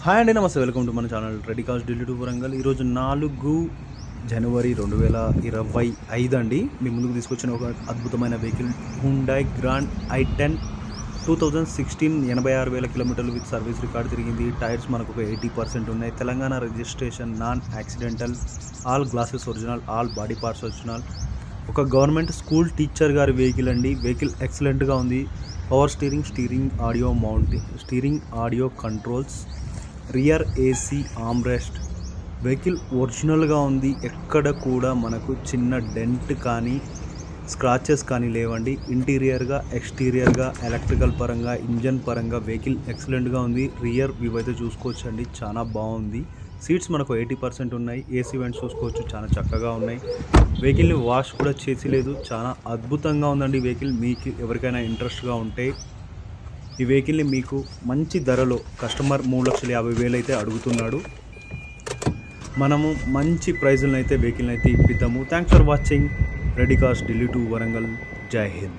Hi అండి, నమస్తే. Welcome to మన channel ready cars Delhi to Warangal. ఈరోజు 4 జనవరి 2025 అండి. మీ ముందుకు తీసుకొచ్చిన ఒక అద్భుతమైన వెహికల్ హ్యుండాయ్ గ్రాండ్ i10 2016 86,000 కిలోమీటర్లు విత్ సర్వీస్ రికార్డ్ తిరిగింది. టైర్స్ మనకు ఒక 80% ఉన్నాయి. Telangana registration, non accidental, all glasses original, all body parts original. ఒక గవర్నమెంట్ స్కూల్ టీచర్ గారి వెహికల్ అండి. వెహికల్ ఎక్సలెంట్గా ఉంది. Power steering audio mounting, steering audio controls, rear AC armrest. Vehicle ఒరిజినల్గా ఉంది. ఎక్కడ కూడా మనకు చిన్న డెంట్ కానీ స్క్రాచెస్ కానీ లేవండి. ఇంటీరియర్గా, ఎక్స్టీరియర్గా, ఎలక్ట్రికల్ పరంగా, ఇంజన్ పరంగా వెహికల్ ఎక్సలెంట్గా ఉంది. రియర్ వ్యూ అయితే చూసుకోవచ్చండి, చాలా బాగుంది. సీట్స్ మనకు 80% ఉన్నాయి. ఏసీ వెంట్స్ చూసుకోవచ్చు, చాలా చక్కగా ఉన్నాయి. వెహికల్ని వాష్ కూడా చేసి లేదు. చాలా అద్భుతంగా ఉందండి వెహికల్. మీకు ఎవరికైనా ఇంట్రెస్ట్గా ఉంటే ఈ వెహికల్ని మీకు మంచి ధరలో కస్టమర్ 3,50,000 అయితే అడుగుతున్నాడు. మనము మంచి ప్రైజులను అయితే వెహికల్ని అయితే ఇప్పిద్దాము. Thanks for watching ready cars Delhi to Warangal. జై హింద్.